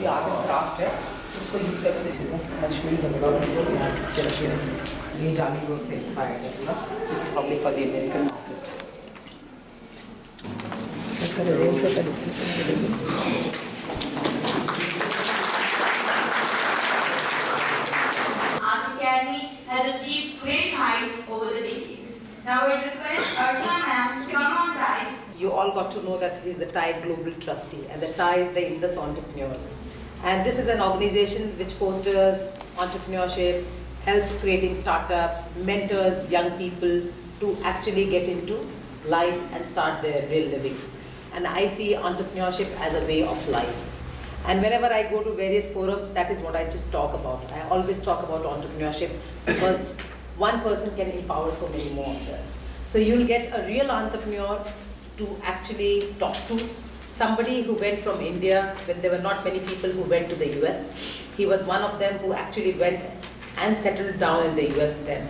भी art and craft है उसको यूज़ करके this is actually the methodology से रखे हैं ये जाली वर्क से इंस्पायर्ड है पूरा this is probably for the American market इसका रेंज का डिस्कशन करेंगे has achieved great heights over the decade. Now I request Ursula ma'am to come on rise. You all got to know that he is the TIE Global Trustee and the TIE is the Indus Entrepreneurs. And this is an organization which fosters entrepreneurship, helps creating startups, mentors young people to actually get into life and start their real living. And I see entrepreneurship as a way of life. And whenever I go to various forums, that is what I just talk about. I always talk about entrepreneurship because one person can empower so many more others. So you'll get a real entrepreneur to actually talk to. Somebody who went from India when there were not many people who went to the US. He was one of them who actually went and settled down in the US then.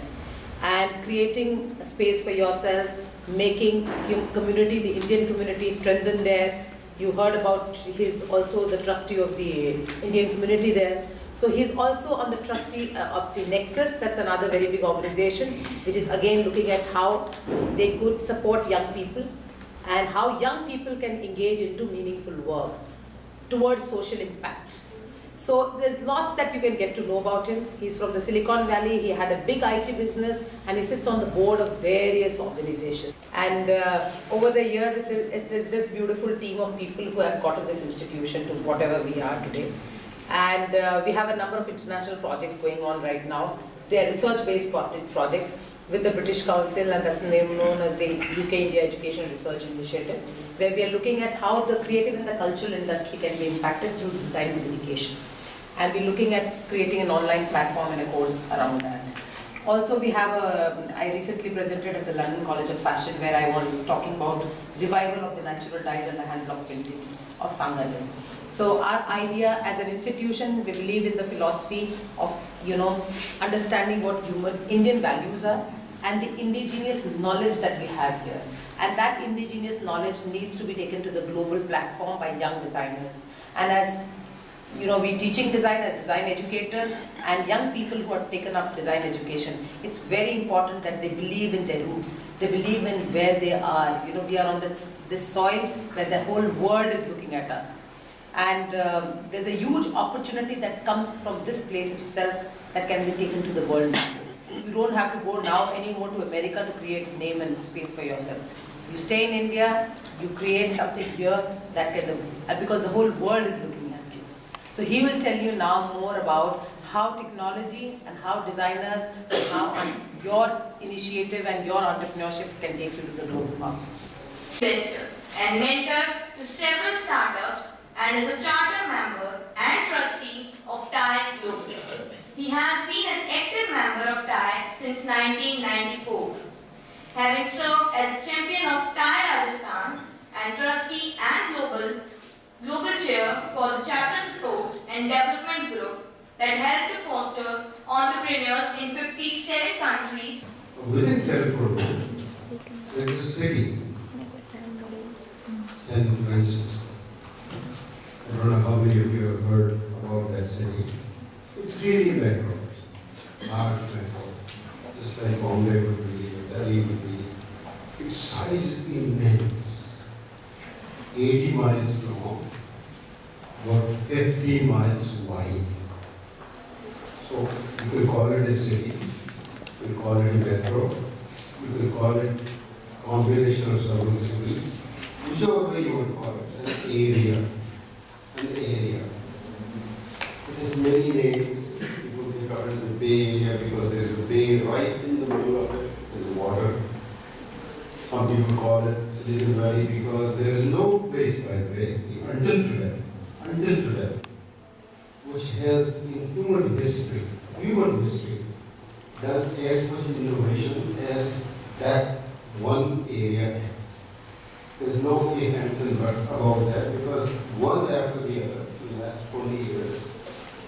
And creating a space for yourself, making community, the Indian community strengthen there. You heard about he's also the trustee of the Indian community there. So he's also on the trustee of the Nexus, that's another very big organization, which is again looking at how they could support young people and how young people can engage into meaningful work towards social impact. So there's lots that you can get to know about him. He's from the Silicon Valley, he had a big IT business and he sits on the board of various organizations. And over the years it is this beautiful team of people who have gotten this institution to whatever we are today. And we have a number of international projects going on right now. They are research-based projects with the British Council, and that's known as the UK India Education Research Initiative, where we are looking at how the creative and the cultural industry can be impacted through design communication. And we're looking at creating an online platform and a course around that. Also we have I recently presented at the London College of Fashion where I was talking about revival of the natural dyes and the hand block printing of Sangalin. So our idea as an institution, we believe in the philosophy of, understanding what Indian values are and the indigenous knowledge that we have here. And that indigenous knowledge needs to be taken to the global platform by young designers. And as we're teaching design as design educators and young people who have taken up design education. It's very important that they believe in their roots. They believe in where they are. We are on this soil where the whole world is looking at us. And there's a huge opportunity that comes from this place itself that can be taken to the world. You don't have to go now anymore to America to create a name and space for yourself. You stay in India, you create something here that can, because the whole world is looking at you. So he will tell you now more about how technology and how designers and how your initiative and your entrepreneurship can take you to the global markets. Investor and mentor to several startups and is a charter member and trustee of TIE Global. He has been an active member of TIE since 1994. Having served as champion of TIE Rajasthan and trustee and global chair for the chapter support and development group that helped to foster entrepreneurs in 57 countries. Within California, there is a city, San Francisco. I don't know how many of you have heard about that city. It's really backwards, large backward, just like Bombay would be, or Delhi would be. Its size is immense, 80 miles long, about 50 miles wide. So you could call it a city, you could call it a metro, you could call it a combination of several cities, whichever way you would call it, it's an area. An area. It has many names. People think of it as a Bay Area because there is a bay right in the middle of it. There is water. Some people call it Silicon Valley because there is no place, by the way, until today, which has in human history, done as much innovation as that one area has. There's no ifs, ands and buts about that because one after the other, in the last 20 years,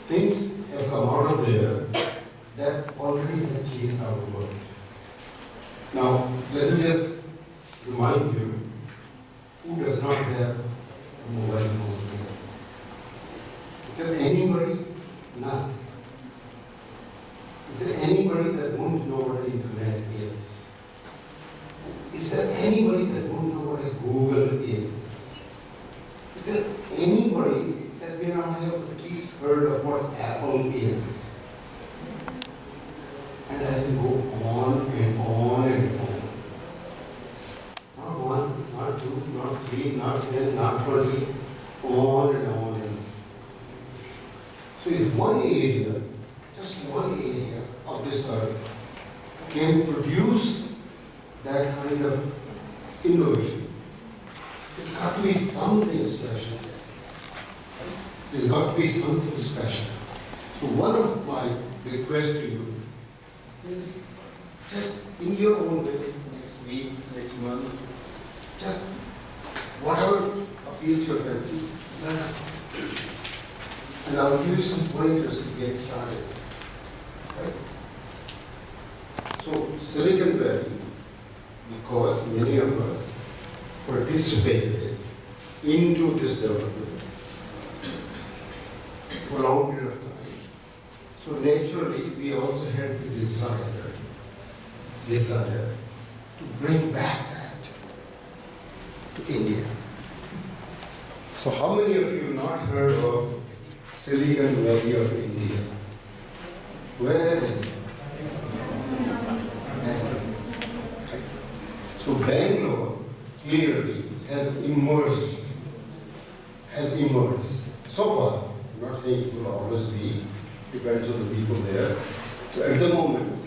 things have come out of there that already have changed our world. Now, let me just remind you, who does not have a mobile phone here? Is there anybody? None. Is there anybody that won't know what the internet is? Is there anybody that won't know what a Google is? Is there anybody that may not have at least heard of what Apple is? And I can go on and on and on. Not one, not two, not three, not 10, not 20, on and on and on. So if one area, just one area of this earth can produce that kind of innovation, there's got to be something special there. There's got to be something special. So one of my requests to you is just in your own way, next week, next month, just whatever appeals your fancy, learn it. And I'll give you some pointers to get started. Right? So Silicon Valley, because many of us participated into this development for a long period of time. So naturally, we also had the desire to bring back that to India. So how many of you have not heard of Silicon Valley of India? Where is it? So Bangalore clearly has emerged. So far, I'm not saying it will always be, depends on the people there. So at the moment,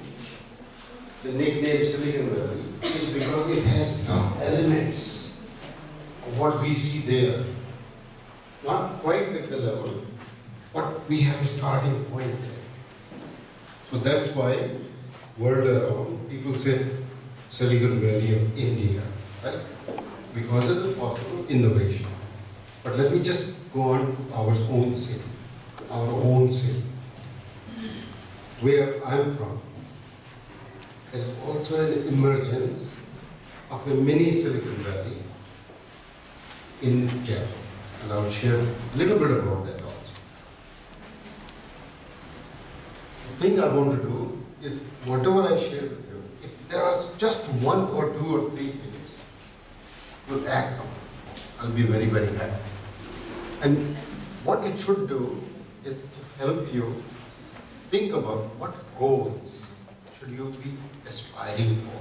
the nickname Silicon Valley is because it has some elements of what we see there. Not quite at the level, but we have a starting point there. So that's why world around people say Silicon Valley of India, right? Because of the possible innovation. But let me just go on to our own city. Where I'm from, there's also an emergence of a mini Silicon Valley in Japan. And I'll share a little bit about that also. The thing I want to do is whatever I share with you, if there are just one or two or three things you'll act on, I'll be very, very happy. And what it should do is to help you think about what goals should you be aspiring for.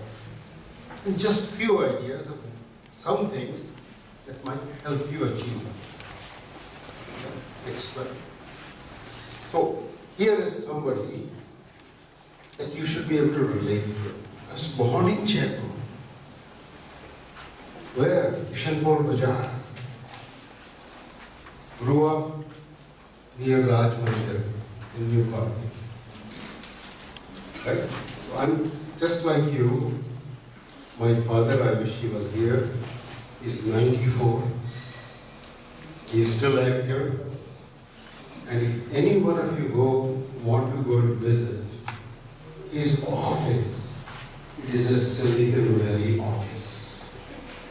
And just few ideas of some things that might help you achieve them. Next slide. So here is somebody that you should be able to relate to. I was born in Jaipur, where Kishanpur Bazaar, grew up near Raj Mandir in New Colony. Right? So I'm just like you. My father, I wish he was here, is 94. He is still active. And if any one of you want to go to visit his office, it is a Silicon Valley office.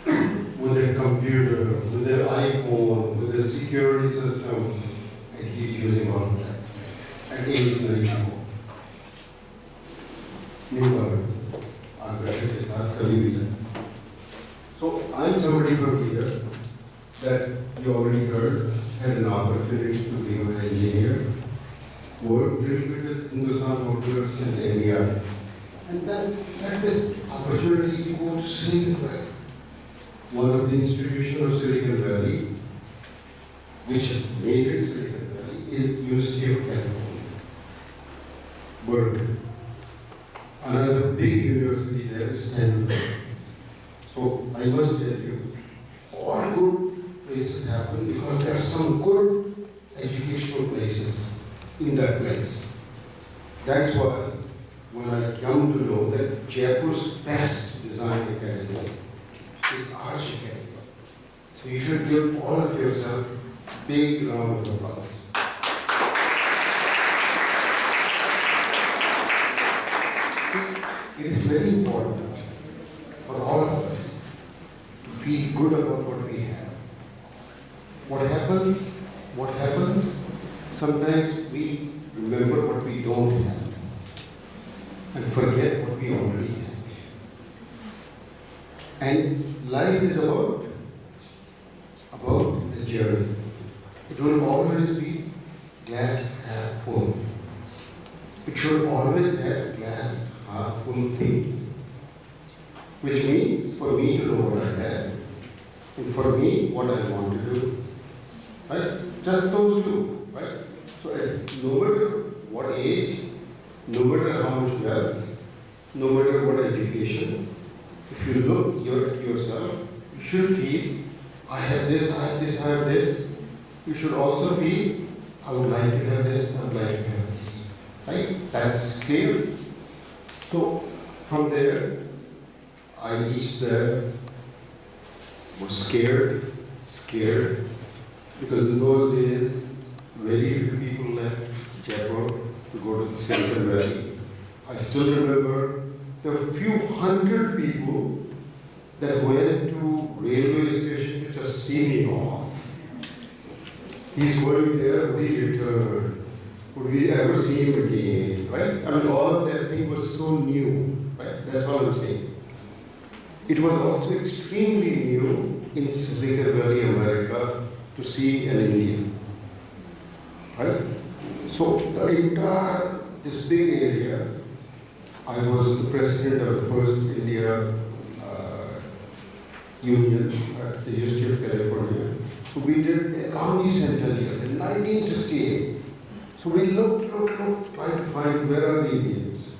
With a computer, with an iPhone, with a security system, and he's using all of that at age 94. Newcomer, Aakash is not Kavi. So I'm somebody from here that you already heard had an opportunity to become an engineer, worked a little bit at Hindustan Motors and India, and then had this opportunity to go to Silicon Valley. One of the institutions of Silicon Valley, which made it Silicon Valley, is University of California, Berkeley. Another big university there is Stanford. So I must tell you, all good places happen because there are some good educational places in that place. That's why when I come to know that Jaipur's best design academy is Arch Academy. So you should give all of yourself a big round of applause. See, it is very important for all of us to feel good about what we have. What happens Because sometimes we remember what we don't have and forget what we already have. And life is about the journey. It will always be glass half full. It should always have glass half full thinking. Which means for me to know what I have, and for me what I want to do. Right? Just those two. Right? So no matter what age, no matter how much wealth, no matter what education, if you look at yourself, you should feel, I have this, I have this, I have this. You should also feel, I would like to have this, I would like to have this. Right? That's clear. So from there, I reached there, was scared, because in those days, very few people left Jaipur to go to the Silicon Valley. I still remember there were a few hundred people that went to railway station to just see me off. He's going there, would he return? Would we ever see him again? Right? I mean, all of that thing was so new. Right? That's what I'm saying. It was also extremely new in Silicon Valley, America, to see an Indian. Right? So the entire, this big area, I was the president of the first India Union at the University of California. So we did a Gandhi Centennial in 1968. So we looked, trying to find where are the Indians.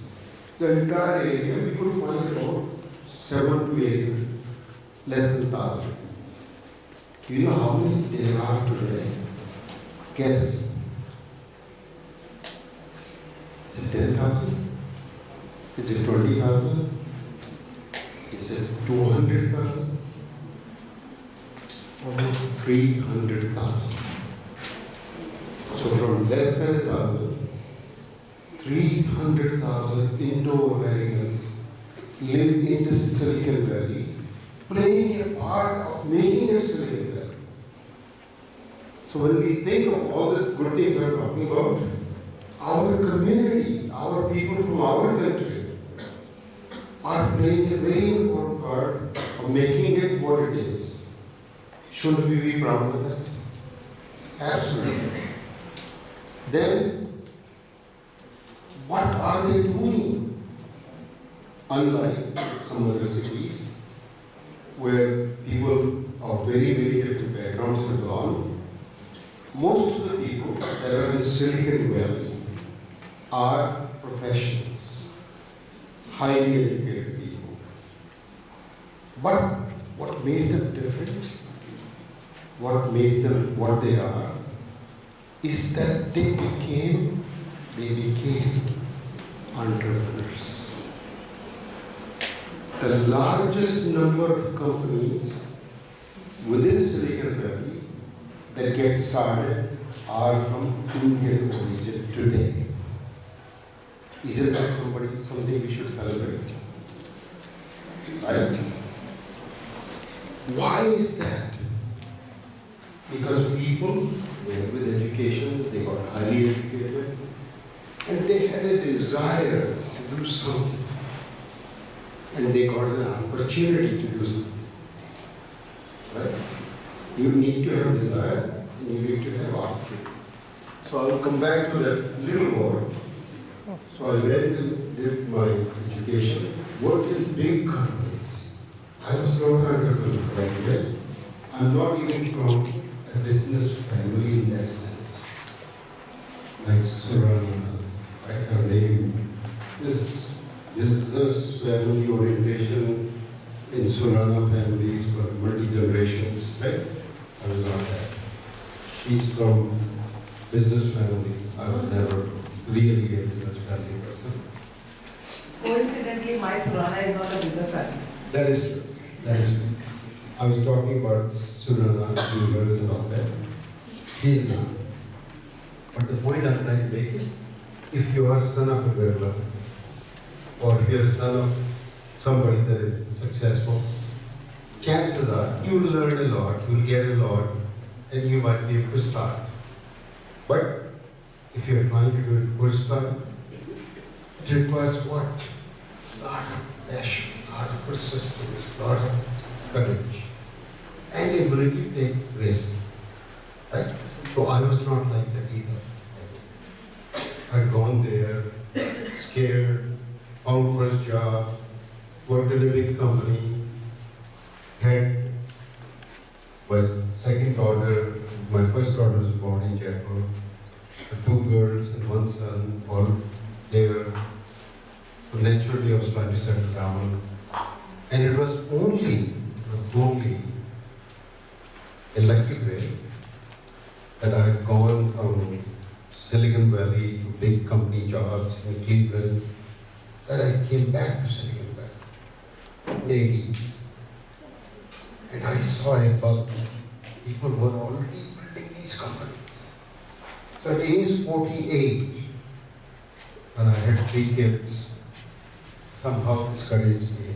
The entire area, we could find about 700 to 800, less than 1,000. Do you know how many there are today? Guess. Is it 10,000? Is it 20,000? Is it 200,000? Almost 300,000. So from less than 1,000, 300,000 Indo-Americans live in the Silicon Valley, playing a part of making it Silicon Valley. So when we think of all the good things I'm talking about, our community, our people from our country are playing a very important part of making it what it is. Shouldn't we be proud of that? Absolutely. Then, what are they doing? Unlike some other cities, where people of very, very different backgrounds have gone, most of the people that are in Silicon Valley are professionals, highly educated people. But what made them different, what made them what they are, is that they became entrepreneurs. The largest number of companies within Silicon Valley that get started are from Indian origin today. Isn't that something we should celebrate? Right? Why is that? Because people went with education, they got highly educated, and they had a desire to do something. And they got an opportunity to do something. Right? You need to have desire, and you need to have opportunity. So I'll come back to that a little more. So I went and did my education, worked in big companies. I was not an entrepreneur like that. I'm not even from a business family in that sense. Like Surana's, right? Her name. This business family orientation in Surana families for multi-generations, right? I was not that. She's from business family. I was never really a business family person. Coincidentally, my Surana is not a business family. That is true. That is true. I was talking about Surana, Jewelers and all that. He is not. But the point I'm trying to make is, if you are son of a builder, or if you're son of somebody that is successful, chances are you will learn a lot, you will get a lot, and you might be able to start. But if you're trying to do it first time, it requires what? Lot of passion, lot of persistence, lot of courage, and the ability to take risks. Right? So I was not like that either. I'd gone there, scared, found first job, worked in a big company, had my second daughter, my first daughter was born in Jaipur, 2 girls and 1 son, all there. So naturally I was trying to settle down. And it was only a lucky way that I had gone from Silicon Valley to big company jobs in Cleveland, that I came back to Silicon Valley in the 80s. And I saw a bulk. People were already building these companies. So at age 48, when I had 3 kids, somehow discouraged me.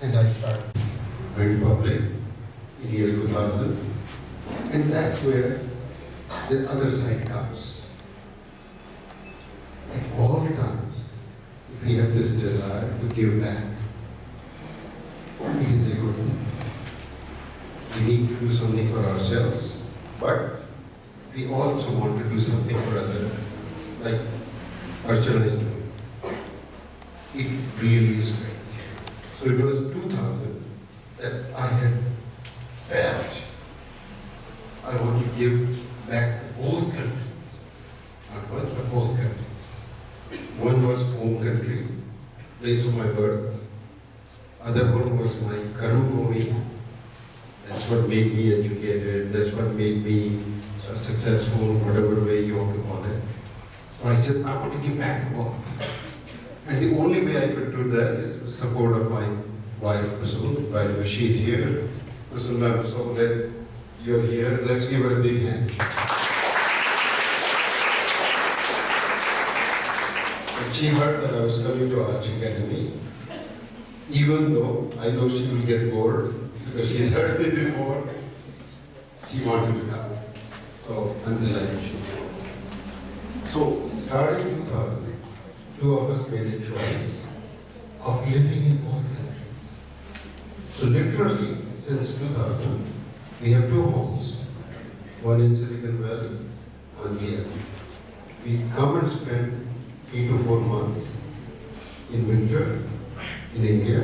And I started, went public in year 2000. And that's where the other side comes. At all times, if we have this desire to give back, it is a good thing. We need to do something for ourselves, but we also want to do something for others, like Archana is doing. It really is great. So it was 2000 that I had felt I want to give back to both countries, not one, but both countries. One was home country, place of my birth. Other one was my Karam Bhumi. That's what made me educated, that's what made me successful, whatever way you want to call it. So I said, I want to give back to both. And the only way I could do that is with support of my wife, Kusum. By the way, she's here. Kusum, I'm so glad you're here. Let's give her a big hand. And she heard that I was coming to Arch Academy, even though I know she will get bored, because she's heard it before, she wanted to come. So I'm delighted she's here. So starting 2000, 2 of us made a choice of living in both countries. So literally, since 2000, we have 2 homes. One in Silicon Valley, one here. We come and spend 3 to 4 months in winter in India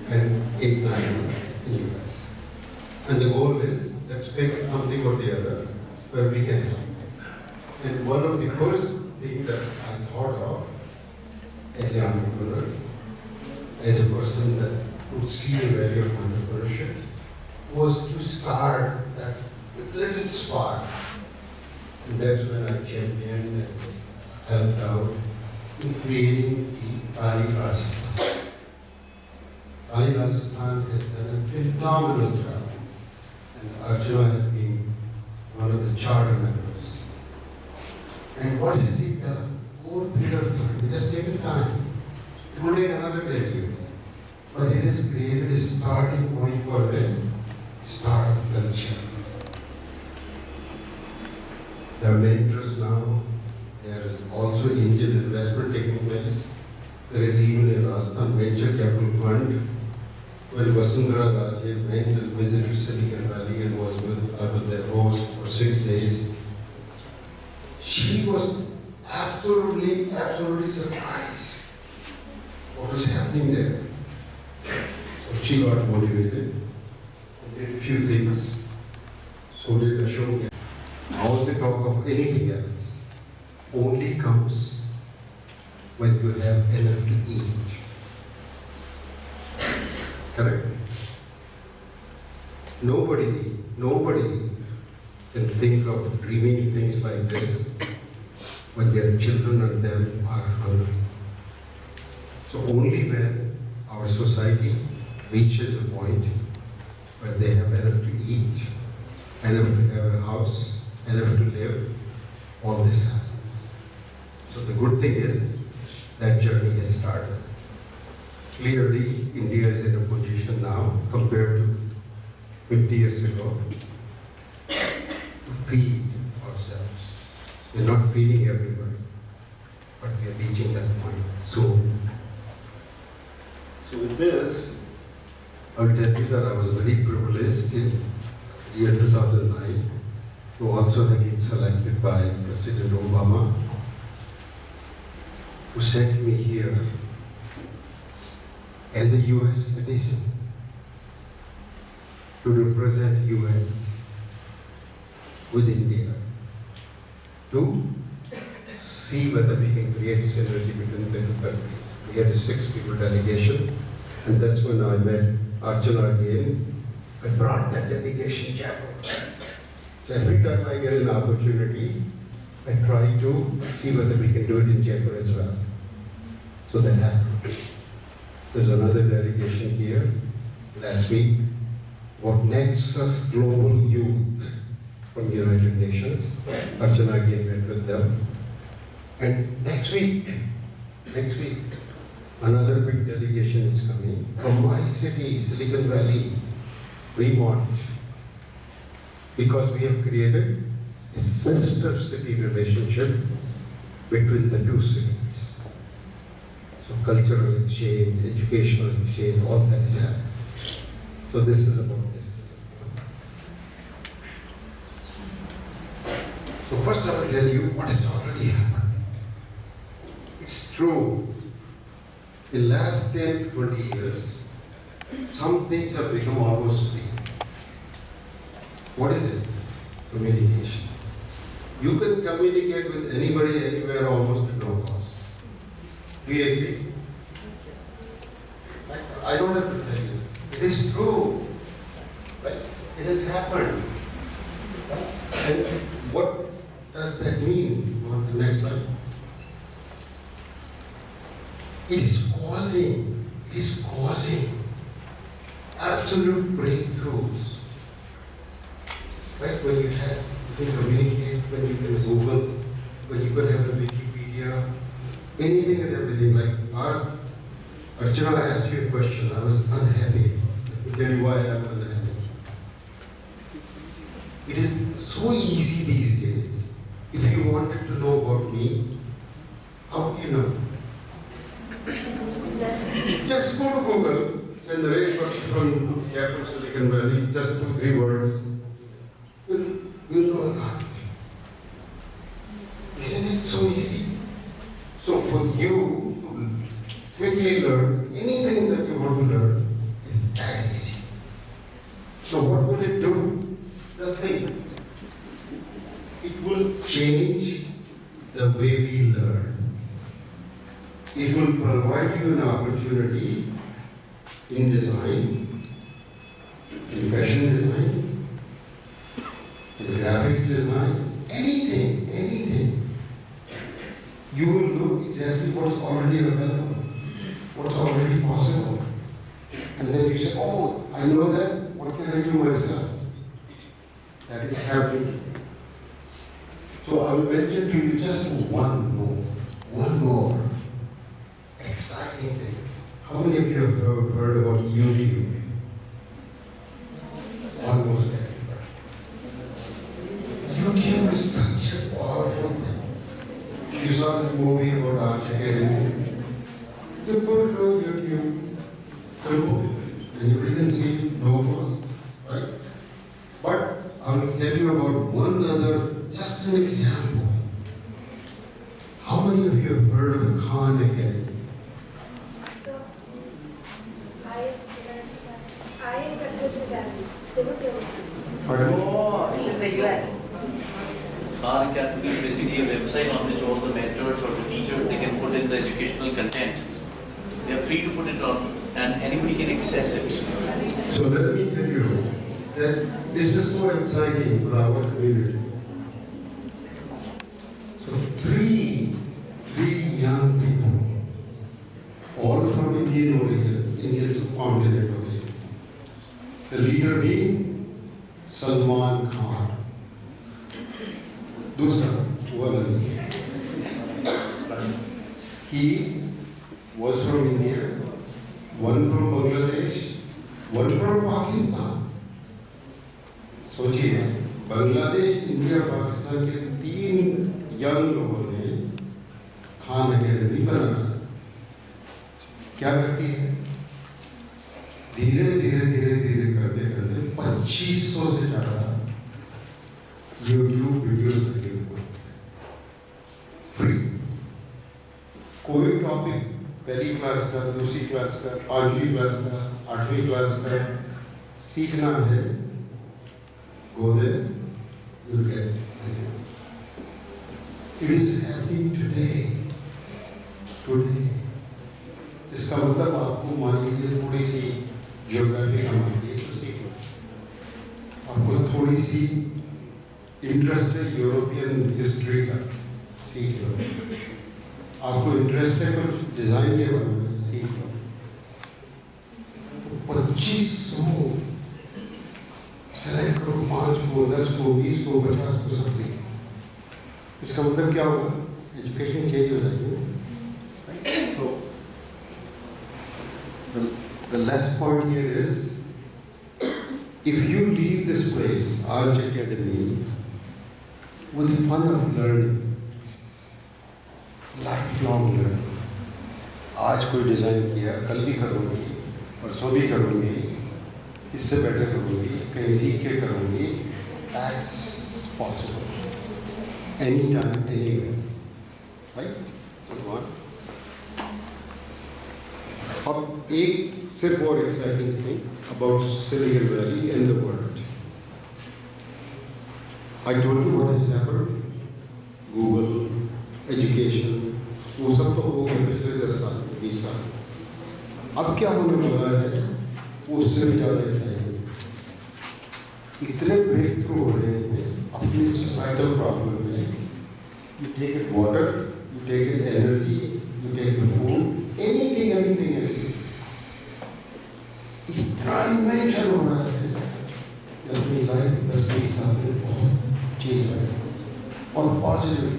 and 8, 9 months in US. And the goal is, let's pick something or the other where we can help. And one of the first things that I thought of as an entrepreneur, as a person that would see the value of entrepreneurship, was to start that little spark. And that's when I championed and helped out in creating the TiE Rajasthan. TiE Rajasthan has done a phenomenal job, and Archana has been one of the charter members. And what has he done? Over a period of time, it has taken time. It will take another 10 years. But it has created a starting point for a startup culture. There are mentors now. There is also angel investment taking place. There is even a Rajasthan Venture Capital Fund. When Vasundhara Raje went and visited Silicon Valley and I was their host for 6 days, she was absolutely surprised what was happening there. So she got motivated and did a few things. So did Ashok. All the talk of anything else only comes when you have enough to eat. Correct? Nobody can think of dreaming things like this when their children and them are hungry. So only when our society reaches a point where they have enough to eat, enough to have a house, enough to live, all this happens. So the good thing is that journey has started. Clearly, India is in a position now, compared to 50 years ago, to feed ourselves. We're not feeding everybody, but we are reaching that point soon. So with this, I'll tell you that I was very privileged in the year 2009 to also have been selected by President Obama to send me here as a US citizen to represent US with India, to see whether we can create synergy between the two countries. We had a 6-people delegation, and that's when I met Archana again. I brought that delegation Jaipur. So every time I get an opportunity, I try to see whether we can do it in Jaipur as well. So that happened. There's another delegation here last week, what Nexus Global Youth from United Nations. Archana again met with them. And next week, another big delegation is coming from my city, Silicon Valley, Fremont, because we have created a sister city relationship between the two cities. So cultural exchange, educational exchange, all that is happening. So this is about this. So first I will tell you what has already happened. It's true. In the last 10, 20 years, some things have become almost free. What is it? Communication. You can communicate with anybody, anywhere, almost at no cost. Do you agree? I don't have to tell you. It is true. Right? It has happened. And what does that mean? On the next slide. It is causing absolute breakthroughs. Right? When you can communicate, when you can Google, when you can have a Wikipedia, anything and everything. Like Archana asked you a question, I was unhappy. Let me tell you why I'm unhappy. It is so easy these days. If you wanted to know about me, how do you know? Just go to Google and the rate from Jaipur, Silicon Valley, just 2-3 words. You'll know a lot. Isn't it so easy? So for you to quickly learn anything that you want to learn is that easy. So what will it do? Just think. It will change the way we learn. It will provide you an opportunity in design, in fashion design, in graphics design, anything. You will know exactly what's already available, what's already possible. And then you say, oh, I know that, what can I do myself? That is happening. So I will mention to you just one more exciting thing. How many of you have heard about YouTube? Almost everybody. YouTube is such a powerful thing. You saw this movie about Arch Academy. You put it on YouTube, simple, and you can see no cost, right? But I will tell you about one other, just an example. How many of you have heard of Khan Academy? IAS Preparation Academy, Civil Services. Pardon? Oh, it's in the US. Khan Academy is basically a website on which all the mentors or the teachers, they can put in the educational content. They are free to put it on and anybody can access it. So let me tell you that this is so exciting for our community. So three young people, all from Indian origin, Indian subcontinent origin. The leader being Salman Khan. Dusra, one. He was from India, one from Bangladesh, one from Pakistan. सोचिए Bangladesh India Pakistan के 3 young लोगों ने Khan academy बनाना। क्या करती है? धीरे धीरे धीरे धीरे करते करते 2500 से ज़्यादा यूट्यूब वीडियोस लगे हुए फ्री। कोई टॉपिक पहली क्लास का, दूसरी क्लास का, 5वीं क्लास का, 8वीं क्लास का सीखना है, go there, you'll get it. It is happening today. इसका मतलब आपको मान लीजिए थोड़ी सी ज्योग्राफी का मान लीजिए तो सीख लो। आपको थोड़ी सी इंटरेस्ट है यूरोपियन हिस्ट्री का, सीख लो। आपको इंटरेस्ट है कुछ डिजाइन के बारे में, सीख लो। तो 2500 सेलेक्ट करो, 5 को, 10 को, 20 को, 50 को सब लिए। इसका मतलब क्या होगा? एजुकेशन चेंज हो जाएगी। So the last point here is, if you leave this place, Arch Academy, with fun of learning, lifelong learning, आज कोई डिज़ाइन किया, कल भी करूँगी, परसों भी करूँगी, इससे बेटर करूँगी, कहीं सीख के करूँगी, that's possible, anytime, anywhere, right? Good one. अब एक सिर्फ और exciting thing about silicon valley and the world. I told you what is happened, Google, education, वो सब तो हो गए पिछले 10 साल, 20 साल। अब क्या होने वाला है वो उससे भी ज़्यादा एक्साइटिंग। इतने ब्रेक थ्रू हो रहे हैं अपनी सोसाइटल प्रॉब्लम में। You take it water, you take it energy, you take it food, anything, anything, anything. इतना इन्वेंशन हो रहा है कि अपनी लाइफ 10-20 साल में बहुत चेंज हो रहा है और पॉजिटिव।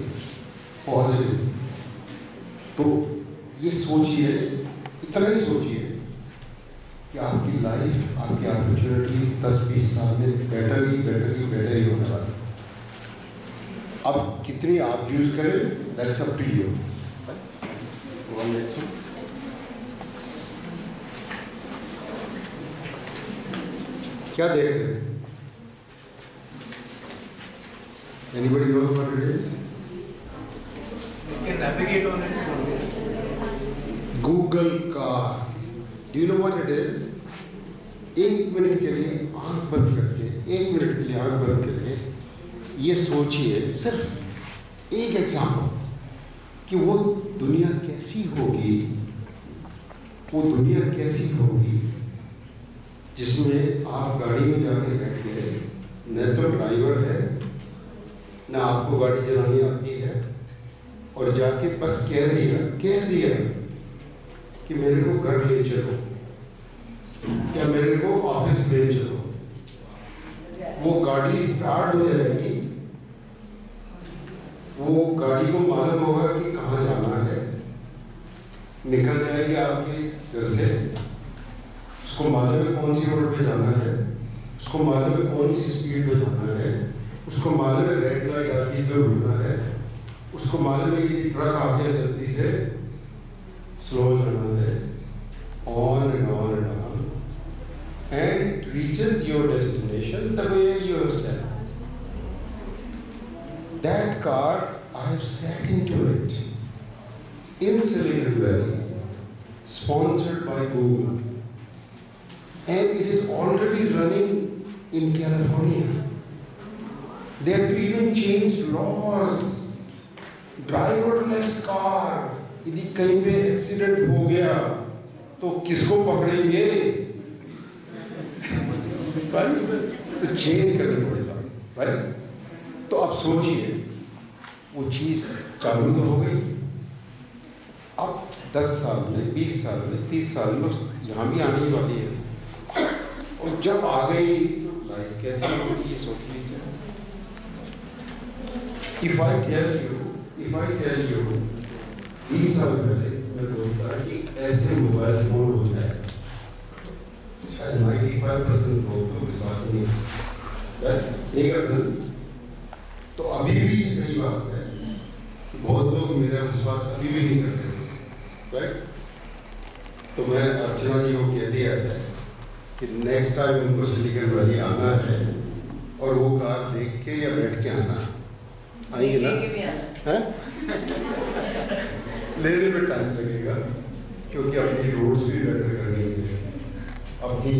तो ये सोचिए, इतना ही सोचिए कि आपकी लाइफ, आपकी अपॉर्चुनिटीज 10-20 साल में बेटर ही होने वाला है। अब कितनी आप यूज करें, दैट्स अप टू यू। क्या देख रहे हैं? Anybody know what it is? You can navigate on it. Google car. Do you know what it is? 1 minute के लिए आंख बंद करके, 1 मिनट के लिए आंख बंद करके ये सोचिए, सिर्फ एक एग्जाम्पल, कि वो दुनिया कैसी होगी, जिसमें आप गाड़ी में जाके बैठ गए, न तो ड्राइवर है, न आपको गाड़ी चलानी आती है, और जाके बस कह दिया कि मेरे को घर ले चलो या मेरे को ऑफिस ले चलो। वो गाड़ी स्टार्ट हो जाएगी, वो गाड़ी को मालूम होगा कि कहाँ जाना है, निकल जाएगी आपके घर से, उसको मालूम है कौन सी रोड पे जाना है, उसको मालूम है कौन सी स्पीड पे जाना है, उसको मालूम है रेड लाइट आती है रुकना है, उसको मालूम है कि ट्रक आ गया जल्दी से स्लो जाना है, on and on and on, and it reaches your destination the way you have said. That car, I have sat into it in Silicon Valley, sponsored by Google, and it is already running in California. They have to even changed laws. Driverless car. यदि कहीं पे accident हो गया तो किसको पकड़ेंगे? तो change करना पड़ेगा, राइट? तो आप सोचिए, वो चीज चालू तो हो गई, अब 10 साल में, 20 साल में, 30 साल में यहाँ भी आने ही वाली है, और जब आ गई तो लाइफ कैसी होगी ये सोच लीजिए। If I tell you 20 साल पहले मैं बोलता कि ऐसे मोबाइल फोन हो जाए, शायद 95% लोग तो विश्वास नहीं करते। तो अभी भी सही बात है बहुत लोग मेरा विश्वास अभी भी नहीं करते, राइट? तो मैं अर्चना जी को कह दिया है कि नेक्स्ट टाइम उनको सिलिकॉन वैली आना है और वो कार देख के या बैठ के आना, आएंगे ना? लेके भी आना। हैं? लेने में टाइम लगेगा क्योंकि अपनी रोड्स भी बेटर करनी है, अपनी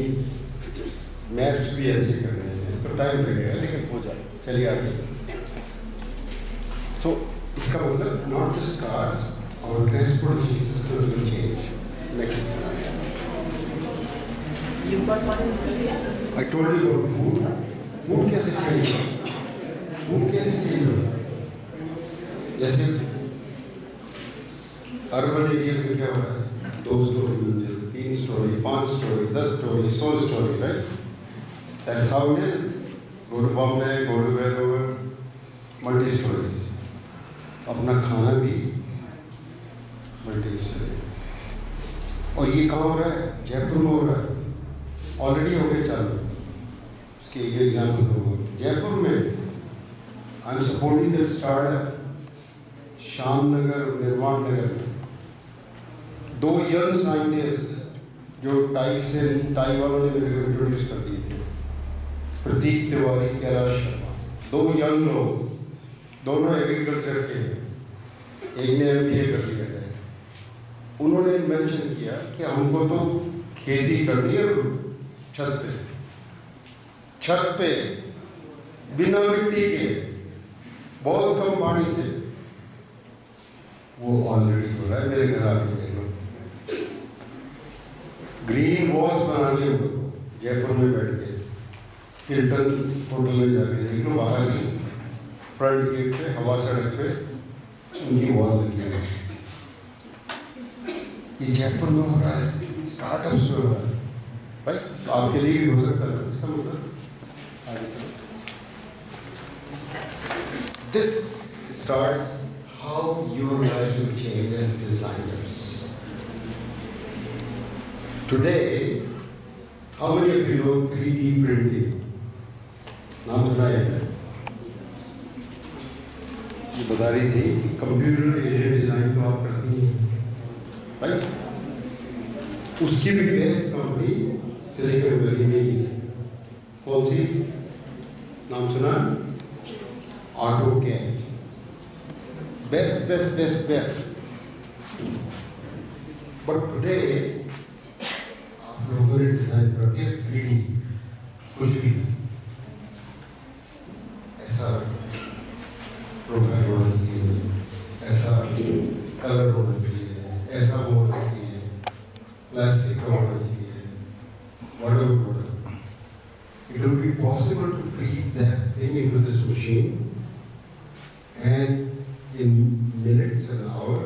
मैप्स भी अच्छे करने हैं, तो टाइम लगेगा, लेकिन हो जाए। चलिए आगे। तो इसका मतलब नॉट जस्ट कार्स, और transportation system will change. Next, You got one? I told you about food. Food कैसे चेंज होगा? फूड कैसे चेंज होगा? जैसे अर्बन एरिया में क्या हो रहा है? 2 स्टोरी मंजिल, 3 story, 5 story, 10 story, 100 story, right? That's how it is. Go to Bombay, go to wherever, multi stories. अपना खाना भी मल्टी स्टोरी। और ये कहाँ हो रहा है? जयपुर में हो रहा है। ऑलरेडी हो गए चालू। इसके एक एग्जाम्पल दूंगा। जयपुर में I am supporting that startup Shyam Nagar, Nirman Nagar में 2 यंग साइंटिस्ट जो टाई वालों ने मेरे को इंट्रोड्यूस कर दिए थे, प्रतीक तिवारी, कैलाश शर्मा, 2 यंग लोग, दोनों एग्रीकल्चर के हैं, एक ने MBA कर लिया है। उन्होंने मेंशन किया कि हमको तो खेती करनी है छत पे बिना मिट्टी के, बहुत कम पानी से। वो ऑलरेडी हो रहा है, मेरे घर आके देख लो। ग्रीन वॉल्स बनानी है जयपुर में बैठ के, हिल्टन होटल में जाके देख लो, बाहर ही फ्रंट गेट पे, हवा सड़क पे उनकी वॉल लगी है। ये जयपुर में हो रहा है, स्टार्टअप्स में हो रहा है, राइट? आपके लिए भी हो सकता है। इसका मतलब this starts how your life will change as designers. Today, how many of you know 3D printing? नाम सुना है क्या? ये बता रही थी कि कंप्यूटर एडेड डिजाइन तो आप करती हैं, राइट? उसकी भी बेस्ट कंपनी सिलिकॉन वैली में ही है। कौन सी? नाम सुना? AutoCAD, best. But today आप लोगों ने डिजाइन कर दिया 3D, कुछ भी ऐसा प्रोफाइल होना चाहिए, ऐसा कलर होना चाहिए, ऐसा होना चाहिए, प्लास्टिक का होना चाहिए, whatever. It will be possible to feed that thing into this machine, and in minutes, an hour,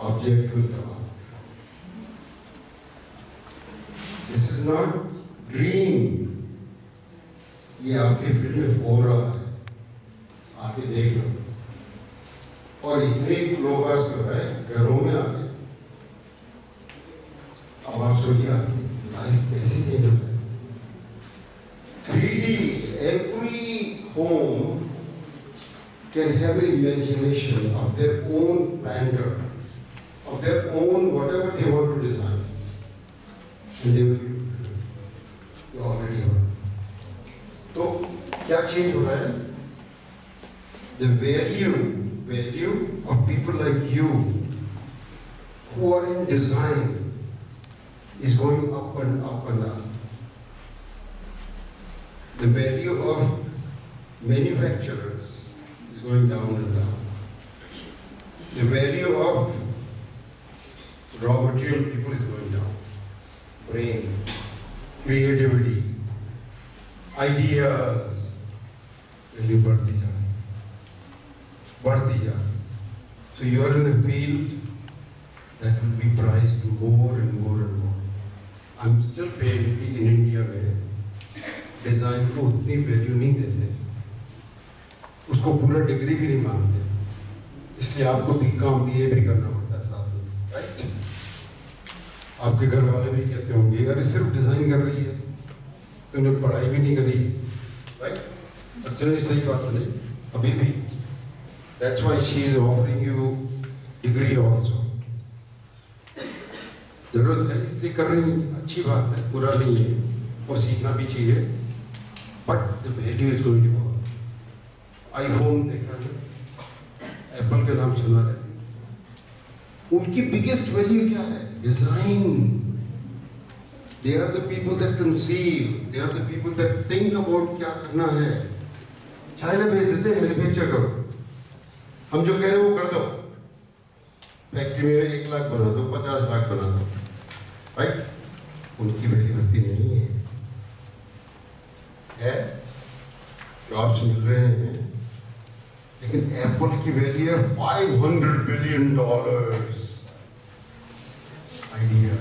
object will come out. This is not dream. ये आपके फील्ड में हो रहा है, आके देख लो। और इतने लोग आज जो है घरों में आ गए। अब आप सोचिए लाइफ कैसे चेंज होता है। 3D, every home can have an imagination of their own painter, of their own whatever they want to design, and they will you already have. तो क्या चेंज हो रहा है? The value of people like you who are in design is going up and up and up. The value of manufacturers is going down and down. The value of raw material people is going down. Brain, creativity, ideas really बढ़ती जा रही. So you are in a field that will be prized more and more and more. I'm still paid in India में design को उतनी value नहीं देते, उसको पूरा डिग्री भी नहीं मानते, इसलिए आपको BA भी करना पड़ता है साथ में, राइट? आपके घर वाले भी कहते होंगे अरे सिर्फ डिजाइन कर रही है, तूने पढ़ाई भी नहीं करी, राइट? अच्छा जी, सही बात है नहीं? अभी भी That's why she is offering you degree also. जरूरत है इसलिए कर रही हैं, अच्छी बात है, बुरा नहीं है, और सीखना भी चाहिए. But the value is going to go up. iPhone देखा है, एप्पल का नाम सुना है. उनकी biggest value क्या है? Design. They are the people that conceive. They are the people that think about क्या करना है. चाइना भेज देते हैं, मैन्युफैक्चर करो. हम जो कह रहे हैं वो कर दो. फैक्ट्री में 1 लाख बना दो, 50 लाख बना दो. राइट? उनकी वैल्यू इतनी नहीं है. जॉब्स मिल रहे हैं, लेकिन एप्पल की वैल्यू है $500 billion. Idea,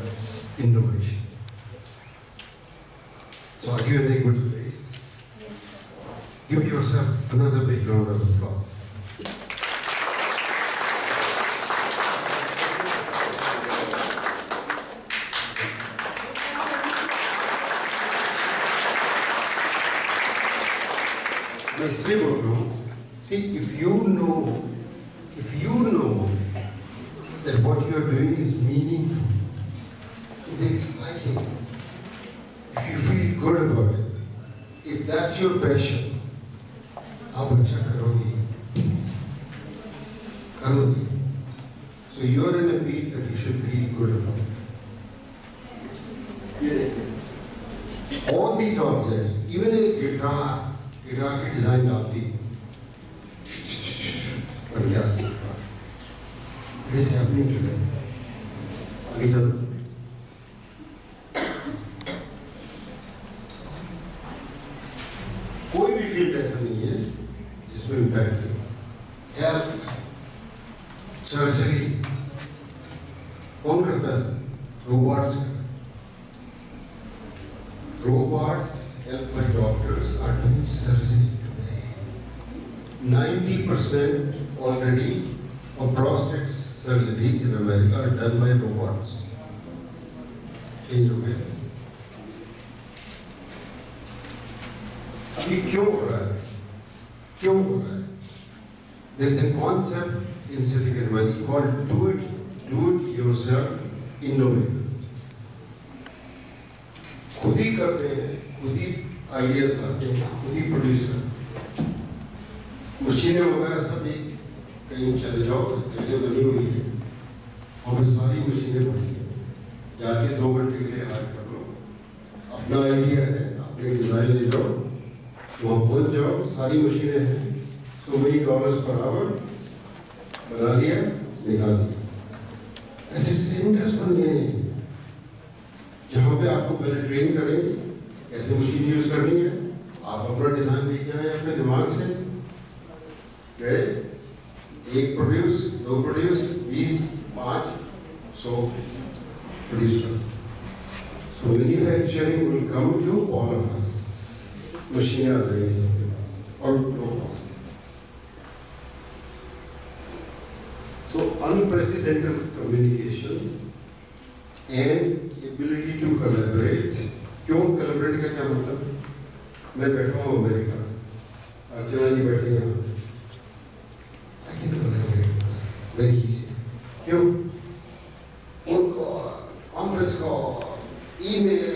innovation. So are you in a good place? Yes, sir. Give yourself another big round of applause. मैं इसलिए बोल रहा हूँ, see, if you know that what you are doing is meaningful, is exciting, if you feel good about it, if that's your passion, आप अच्छा करोगे. So you are in a field that you should feel good about. ये देखिए, all these objects, even a guitar की design डालती बन जाती है. It is happening today. आगे चलो. कोई भी फील्ड ऐसा नहीं है जिसमें इम्पैक्ट है. हेल्थ, सर्जरी कौन करता है? Robots. Robots helped by doctors are doing surgery today. 90% already of prostate surgeries in America are done by robots. Change हो गया. अभी क्यों हो रहा है? There is a concept in Silicon Valley called do it yourself innovator. खुद ही करते हैं, खुद ही आइडियाज लाते हैं, खुद ही प्रोड्यूस करते हैं. मशीनें वगैरह सभी कहीं चले जाओ, जगह बनी हुई है, और फिर सारी मशीनें पड़ी हैं. जाके 2 घंटे के लिए हायर कर लो. अपना आइडिया है, अपने डिजाइन ले जाओ, वहाँ पहुँच जाओ, सारी मशीनें हैं, so many dollars per hour, बना लिया, निकाल दिया. ऐसे सेंटर्स बन गए हैं जहाँ पे आपको पहले ट्रेन करेंगे कैसे मशीन यूज करनी है. आप अपना डिजाइन लेके आए अपने दिमाग से, गए, 1 प्रोड्यूस, 2 प्रोड्यूस, 20, 5, 100 प्रोड्यूस करो. So manufacturing will come to all of us. मशीनें आ जाएंगी सबके पास और low cost. So unprecedented communication and ability to collaborate. क्यों collaborate का क्या मतलब? मैं बैठा हूँ अमेरिका, अर्चना जी बैठे यहाँ, I can collaborate with her very easy. क्यों? Phone call, conference call, email,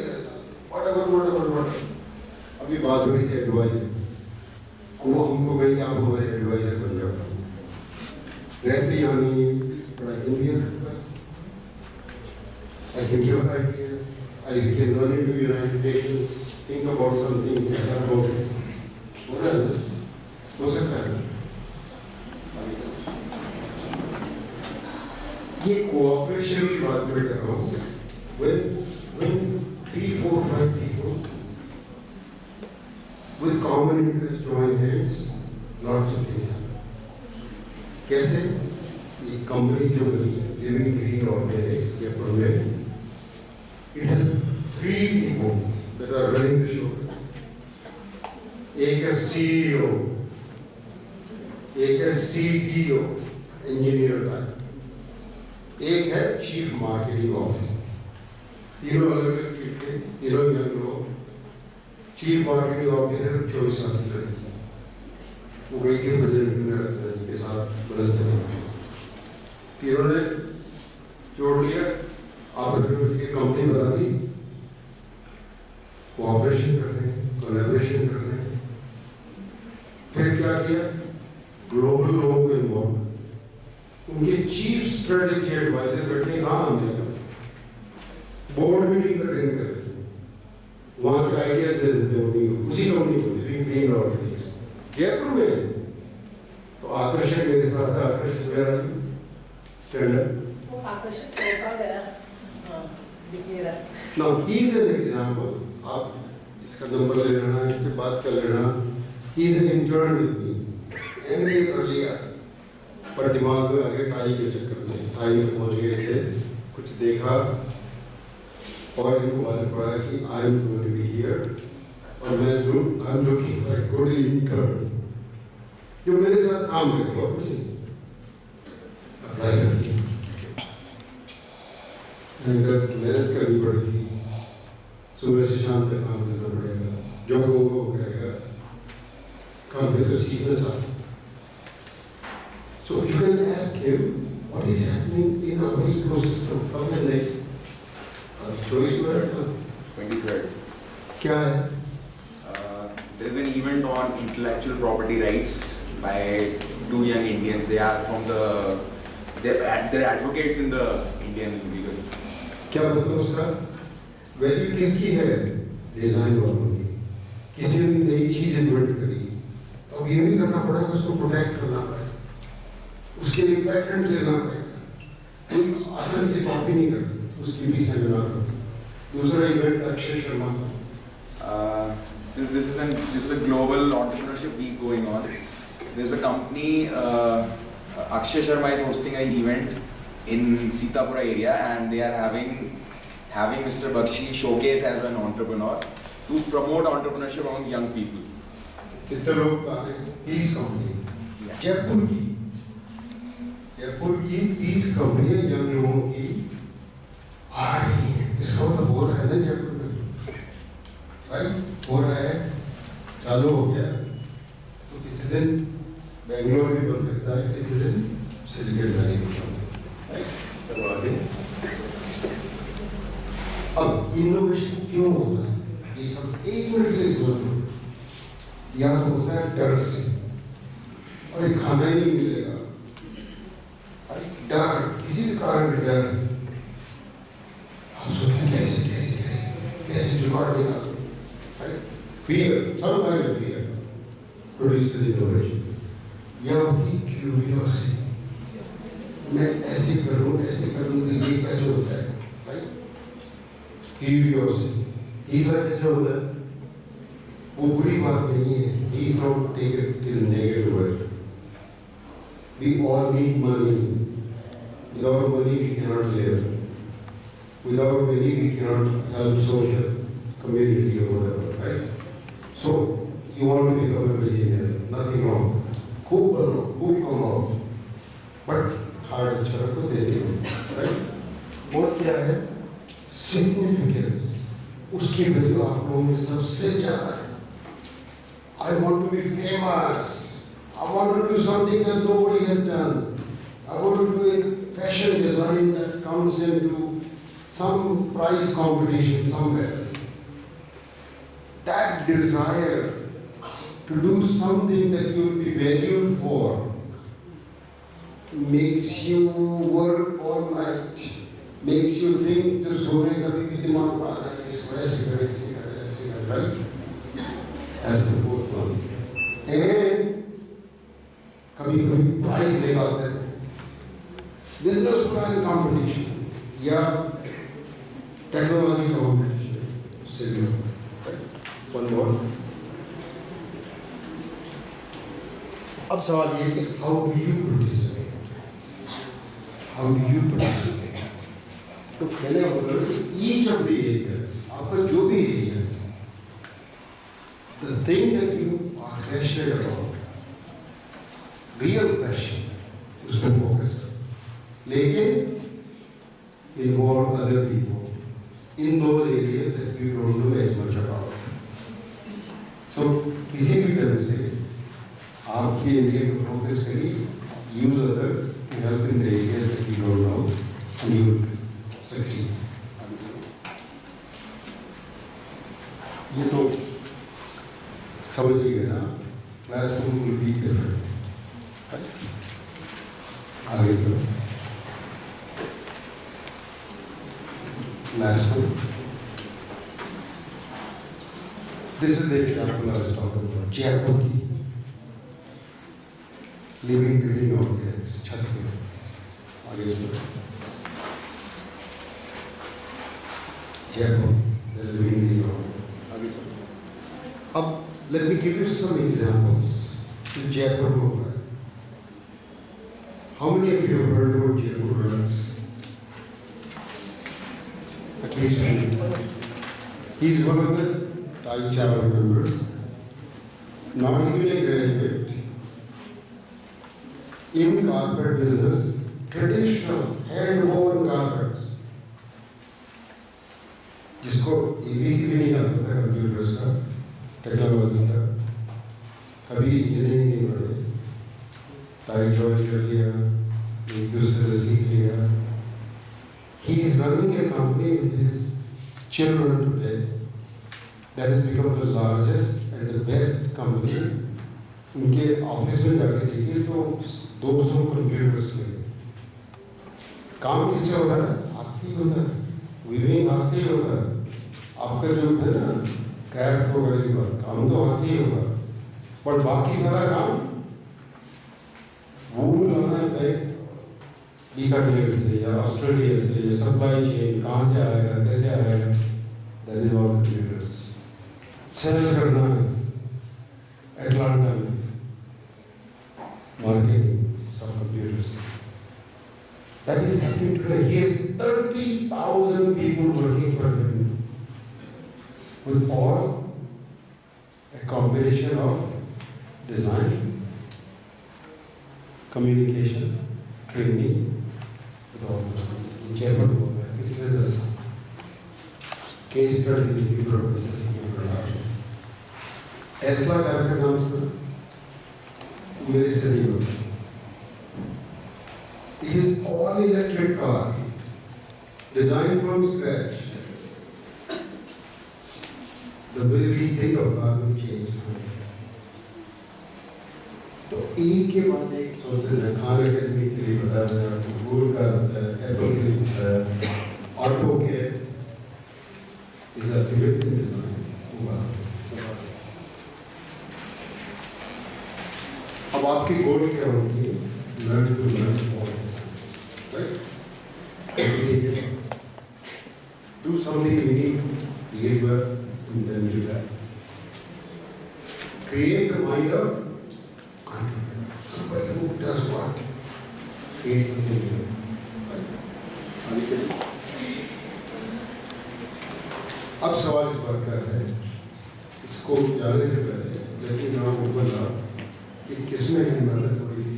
whatever. अभी बात हो रही है एडवाइजर, वो हमको कहेंगे आप हमारे एडवाइजर बन जाओ. रहते यहाँ नहीं है, but I can be an advisor. I can give ideas, I can run into United Nations, think about something, care about it. हो सकता है. ये कोऑपरेशन की बात मैं कर रहा हूँ. When 3, 4, 5 people with common interest join hands, lots of things happen. कैसे? ये कंपनी जो बनी लिविंग ग्रीन ऑर्गेनिक्स के ऊपर में, it has 3 people that are running the show. एक है CEO, एक है CTO, engineer type, एक है चीफ मार्केटिंग ऑफिसर. तीनों अलग-अलग फील्ड के, तीनों यंग लोग. चीफ मार्केटिंग ऑफिसर 24 साल की लड़की, वो गई थी प्रेसिडेंट के साथ बरसते फिर उन्होंने जोड़ लिया, ऑपरेटर की कंपनी बना दी, कोऑपरेशन कर रहे हैं, कोलैबोरेशन कर रहे हैं। फिर क्या किया, ग्लोबल लोगों को इन्वॉल्व, उनके चीफ स्ट्रेटेजी एडवाइजर बैठे कहाँ अमेरिका, बोर्ड मीटिंग अटेंड कर रहे थे, वहां से आइडियाज दे देते उन्हीं उसी कंपनी को, ग्रीन ऑर्गेनाइजेशन जयपुर में। तो आकर्षक मेरे साथ था, आकर्षक मेरा स्टैंड अप। आकर्षक कौन है? हाँ, दिख नहीं रहा। Now he is an example. आप इसका नंबर ले लेना, इससे बात कर लेना। He is an intern with me. MBA कर लिया, पर दिमाग में आगे टाई के चक्कर में, टाई में पहुंच गए थे, कुछ देखा और इनको मालूम पड़ा कि I am going to be here और मैं I'm looking for a good intern जो मेरे साथ काम करे और कुछ नहीं, अप्लाई कर दिया। मेहनत करनी पड़ेगी, सुबह से शाम तक काम करना पड़ेगा, जो लोगों को करेगा काम में तो सीखना चाहता। So you can ask him what is happening in our ecosystem. Come the next 2012. क्या है? There is an event on intellectual property rights by two young Indians. They are from they're advocates in the Indian legal system. क्या मतलब उसका value किसकी है? Design वालों की। किसी ने नई चीज इन्वेंट करी, तो अब ये भी करना पड़ेगा, उसको प्रोटेक्ट करना पड़ेगा, उसके लिए पेटेंट लेना पड़ेगा। कोई आसानी से कॉपी नहीं करती, उसकी भी सेमिनार होगी। दूसरा इवेंट अक्षय शर्मा का। Since this is a global entrepreneurship week going on, there's a company, Akshay Sharma is hosting an event in Sitapura area, and they are having Mr. Bakshi showcase as an entrepreneur to promote entrepreneurship among young people. कितने लोग आ गए? 30 company Jaipur की 30 कंपनियां young लोगों की आ रही हैं। इसका मतलब हो रहा है ना जयपुर में, राइट? हो रहा है, चालू हो गया, तो किसी दिन बेंगलोर भी बन सकता है, किसी दिन सिलिकॉन वैली भी बन सकता है, राइट? चलो आगे। अब इनोवेशन क्यों होता है? ये सब एक मिनट के लिए समझ लो। या तो होता है डर से, और ये खाना ही नहीं मिलेगा, डर, किसी भी कारण का डर। आप सोचते हैं कैसे जुगाड़ निकालो, fear, some kind of fear produces innovation. या होती curiosity, मैं ऐसे करूँ तो ये कैसे होता है, right? Curiosity, तीसरा कैसे होता है? वो बुरी बात नहीं है, please don't take it in a negative way. We all need money. Without money we cannot live. Without money we cannot help social community or whatever, right? So you want to become a billionaire, nothing wrong. खूब बनो, खूब कमाओ, but hard अक्षर को दे दो, right? और क्या है? Significance, उसकी वैल्यू आप लोगों में सबसे ज़्यादा है। I want to be famous. I want to do something that nobody has done. I want to do a fashion design that comes into some prize competition somewhere. That desire to do something that you will be valued for makes you work all night, makes you think तो सोने का भी दिमाग आ रहा है, इसको ऐसे करें, right? That's the fourth one. And कभी प्राइज निकालते हैं, बिजनेस प्लान कंपटीशन या टेक्नोलॉजी कंपटीशन, उससे भी one more. अब सवाल ये कि how do you participate? How do you participate? तो मैंने बोला each of the areas, आपका जो भी एरिया है, the thing that you are passionate about, real passion, उस पर फोकस करो, लेकिन involve other people in those areas that you don't know as much about. So किसी भी तरह से आप focusically use others to help in the areas that you don't know, and you will succeed. ये तो समझिए ना, classroom will be different. आगे चलो. Last one. This is the example I was talking about. Jaipur की living green हो गया इस छत पे. आगे चलो. Jaipur, the living green हो गया. आगे चलो. अब let me give you some examples. In Jaipur हो गया. How many of you have heard about Jaipur runs? At least one. He is one of the Thai Chawar members, not even a graduate, in carpet business, traditional hand-woven carpets. जिसको ABC भी नहीं आता था computers का, technology का, कभी engineering नहीं पढ़े, टाई ज्वाइन कर लिया, एक दूसरे से सीख लिया. He is running a company with his children today that has become the largest and the best company. उनके ऑफिस में जाके देखिए तो 200 कंप्यूटर्स में काम किससे हो रहा है? हाथ से ही होता है, वीविंग हाथ से ही होता है. आपका जो है ना क्राफ्ट वगैरह की बात, काम तो हाथ से ही होगा, पर बाकी सारा काम वो लाना है बीकानेर से या ऑस्ट्रेलिया से या सप्लाई चेन कहाँ से आएगा, कैसे आएगा, that is all computers. Sell करना है एटलांटा में, मार्केटिंग सब computers. That is happening today. He has 30,000 people working for him with all a combination of design, communication, training, with all those things. In Jaipur, पिछले 10 case study की process में पढ़ा. Tesla car का नाम सुना? मेरे से नहीं होता. It is all electric car, designed from scratch. The way we think of car will change. तो एक के बाद एक सोचते हैं. खान अकेडमी के लिए बता रहे हैं, गूगल का होता है, एप्पल के लिए होता है, ऑटो के इस एक्टिविटी डिजाइन हुआ. अब आपकी गोल क्या होगी? Learn to learn all, right? Do something unique, create well, and then do that. Create the mind of some person who does what? Create something new. Right? अब सवाल इस बात का है, इसको जाने से पहले लेकिन नाम ऊपर था कि किसमें हिम्मत है थोड़ी सी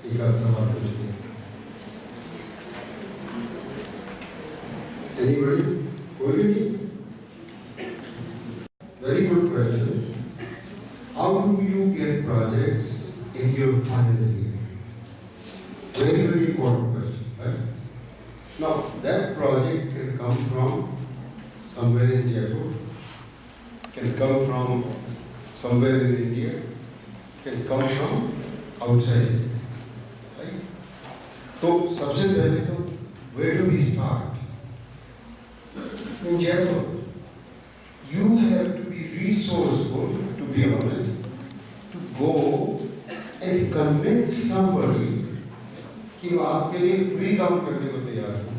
एक आध सवाल पूछने. Anybody? कोई भी नहीं? Very good question. How do you get projects in your final year? Very, very important question, right? Now, that project can come from somewhere in Jaipur, can come from somewhere in India, can come from outside India, right? तो सबसे पहले तो where do we start? In Jaipur, you have to be resourceful, to be honest, to go and convince somebody कि वो आपके लिए free काम करने को तैयार हो.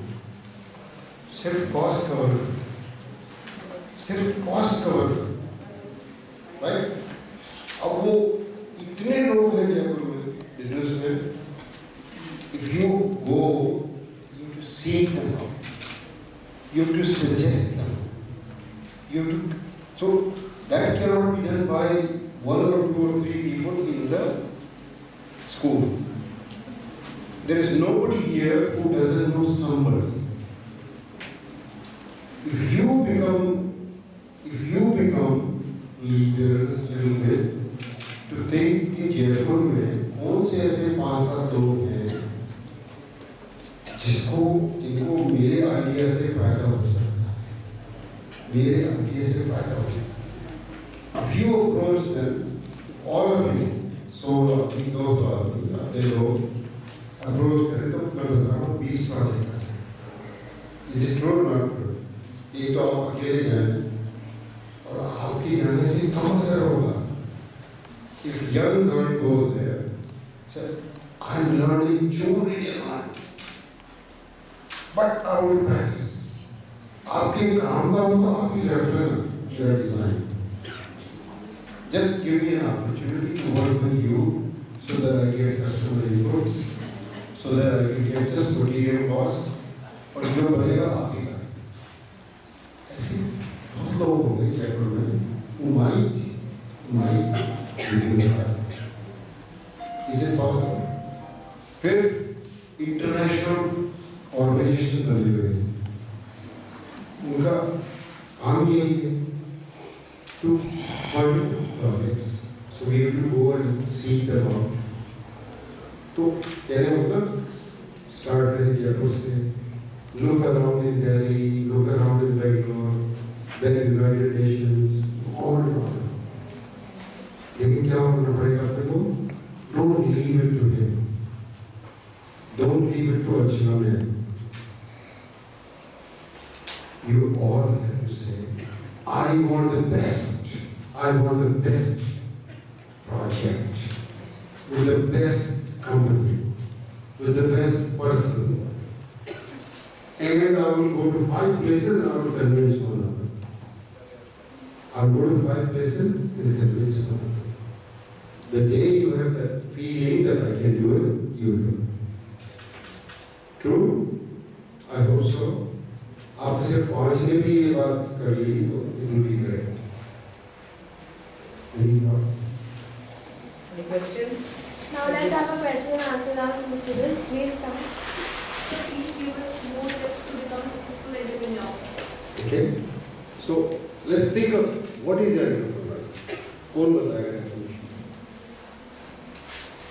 सिर्फ कॉस्ट कवर, सिर्फ कॉस्ट कवर, राइट? अब वो इतने लोग हैं जयपुर में बिजनेस में. If you go, you have to seek them out. You have to suggest them. You have to, so that cannot be done by 1 or 2 or 3 people in the school. There is nobody here who doesn't know somebody. If you become leaders a little bit to think कि जयपुर में कौन से जिनको मेरे idea से फायदा हो सकता है, मेरे आइडिया से फायदा हो सकता है। If you approach them, all of you, so those अपने लोग अप्रोच करें तो मैं बता रहा हूँ 20 प्रोजेक्ट आते हैं। Is it true or not true? एक तो आप अकेले जाएं और आपके जाने से कम असर होगा। If young girl goes there, say, I'm learning jewelry design, but I will practice. आपके काम का हो तो आप ही कर लेना your design. Just give me an opportunity to work with you so that I get customer inputs, so that I can get just material costs, और जो बनेगा आप ही का। ऐसे बहुत लोग होंगे जयपुर में who might give you a Is it possible? फिर इंटरनेशनल ऑर्गेनाइजेशन बने हुए हैं, उनका काम यही है to fund projects. So we have to go and seek them out. तो कहने मतलब start करें जयपुर से, look around in Delhi, look around in Bangalore, then United Nations, all around. लेकिन क्या होना पड़ेगा अपने को? Don't leave it to him. Don't leave it to Archana man. You all have to say, I want the best. I want the best project with the best company, with the best person. And I will go to 5 places and I will convince one another. I will go to 5 places and convince one another. The day you have that feeling that I can do it, you do. True? I hope so. आप इसे पहुंचने भी ये बात कर ली तो it will be great. Any thoughts? Any questions? Now let's have a question and answer round from the students. Please start. Please give us more tips to become successful entrepreneur. Okay. So let's think of what is your entrepreneur. कौन बताएगा definition?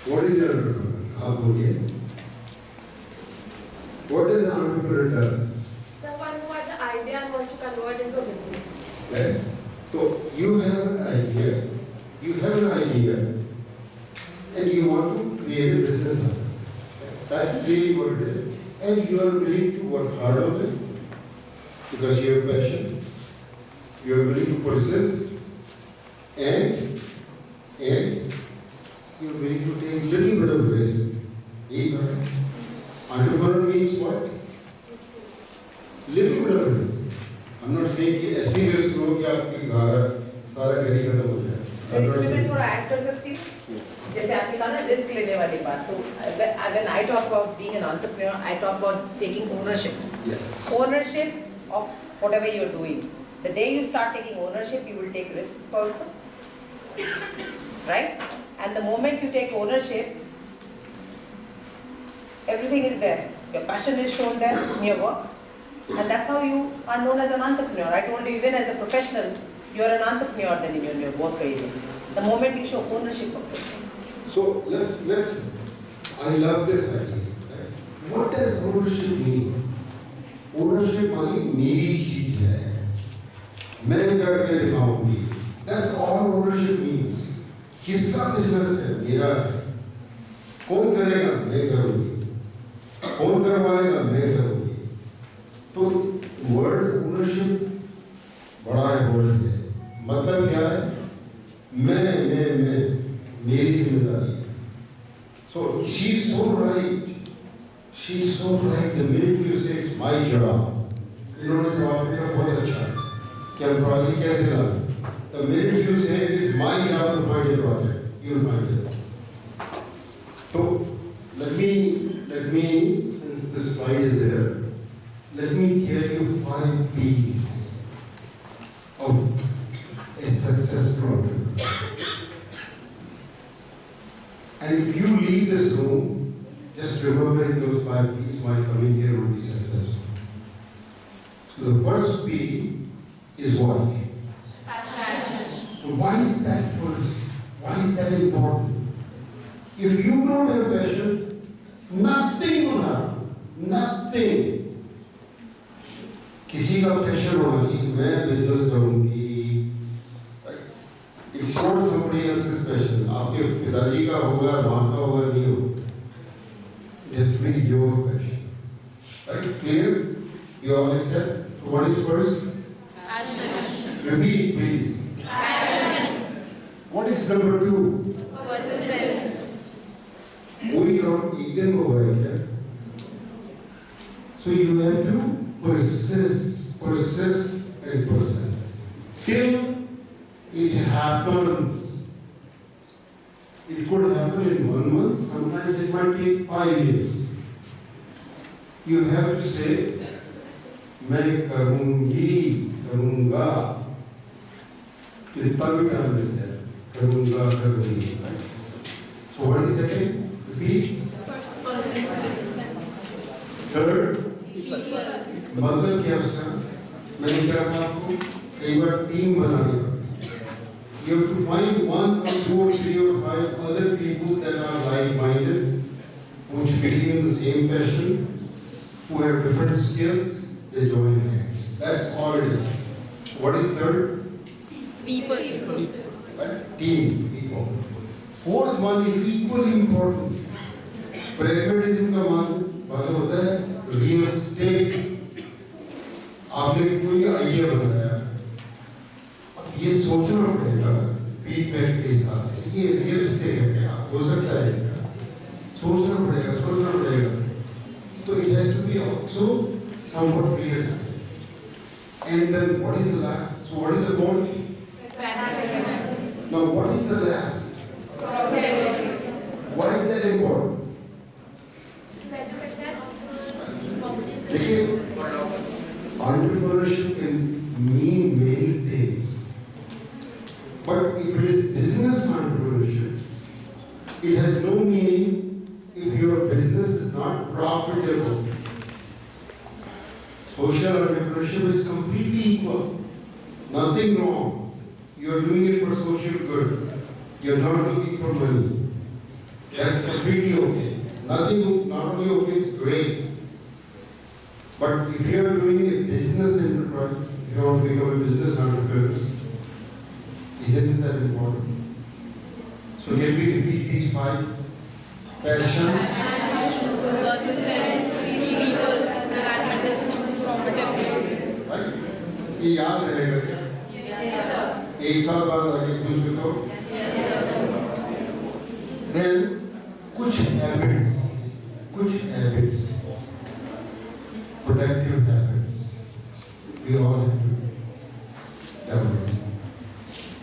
What is your entrepreneur? आप बोलिए. What does an entrepreneur does? Someone who has an idea and wants to convert into a business. Yes. So you have an idea. You have an idea, and you want to create a business out of it. That's really what it is. And you are willing to work hard on it because you have passion. You are willing to persist, and you are willing to take little bit of risk. Entrepreneur means what? Little bit of risk. I'm not saying कि ऐसी risk लो कि आपकी सारा करी खत्म हो जाए. तो इसमें मैं थोड़ा ऐड कर सकती हूँ. जैसे आपने कहा ना रिस्क लेने वाली बात, तो when I talk about being an entrepreneur, I talk about taking ownership. Yes. Ownership of whatever you're doing. The day you start taking ownership, you will take risks also. Right? And the moment you take ownership, everything is there. Your passion is shown there in your work. And that's how you are known as an entrepreneur. I told you, even as a professional, you are an entrepreneur then in your work area. The moment you show ownership of it. So let's. I love this idea. Right? What does ownership mean? Ownership मानी मेरी चीज है. मैं करके दिखाऊंगी. That's all ownership means. किसका business है? मेरा है. कौन करेगा? मैं करूँगी. कौन करवाएगा? मैं करूँगी. तो word ownership बड़ा important है. मतलब क्या है? मैं मेरी जिम्मेदारी है. So she's so right. She's so right. The minute you say it's my job, इन्होंने सवाल किया बहुत अच्छा कि हम project कैसे लाएं. The minute you say it's my job to find a project, you'll find it. So let me since this slide is there, let me tell you 5 P's of a successful entrepreneur. And if you leave this room, just remembering those 5 P's while coming here will be successful. So the first P is what? Passion. Why is that first? Why is that important? If you don't have passion, nothing will happen. Nothing. किसी का pressure होना चाहिए मैं business करूंगी. It's not somebody else's passion. आपके पिताजी का होगा, माँ का होगा, नहीं होगा. It has to be your passion. Right? Clear? You all accept? What is first? Passion. Repeat, please. Passion. What is number 2? Persistence. कोई और एक दिन होगा क्या? So you have to persist and persist till it happens. It could happen in 1 month, sometimes it might take 5 years. You have to say, मैं करूँगा, कितना भी टाइम मिलता है, करूँगी. So what is second? Repeat. Third. मतलब क्या उसका? मैंने क्या कहा आपको? कई बार टीम बनानी पड़ती है. You have to find 1 or 2 or 3 or 5 other people that are like-minded, which believe in the same passion, who have different skills. They join hands. That's all it is. What is third? People. Right? Team, people. Fourth one is equally important. Pragmatism का मतलब होता है real estate. आपने कोई idea बनाया, अब ये सोचना पड़ेगा फीडबैक के हिसाब से ये रियल एस्टेट है क्या, हो सकता है क्या, सोचना पड़ेगा. तो it has to be also somewhat real estate. And then what is the last? So what is the goal? Now what is the last? Why is that important? Better success. देखिए, entrepreneurship can mean many things, but if it is business entrepreneurship, it has no meaning if your business is not profitable. Social entrepreneurship is completely equal, nothing wrong. You are doing it for social good. You are not looking for money. That's completely okay. Nothing, not only okay, it's great. But if you are doing a business enterprise, if you want to become a business entrepreneur, isn't that important? So can we repeat these 5? Passion, Persistence, people, pragmatism, profitability. right? ये याद रहेगा क्या? Yes, sir. एक साल बाद आगे पूछो तो? Yes, sir. Then कुछ habits, productive habits, we all have to develop.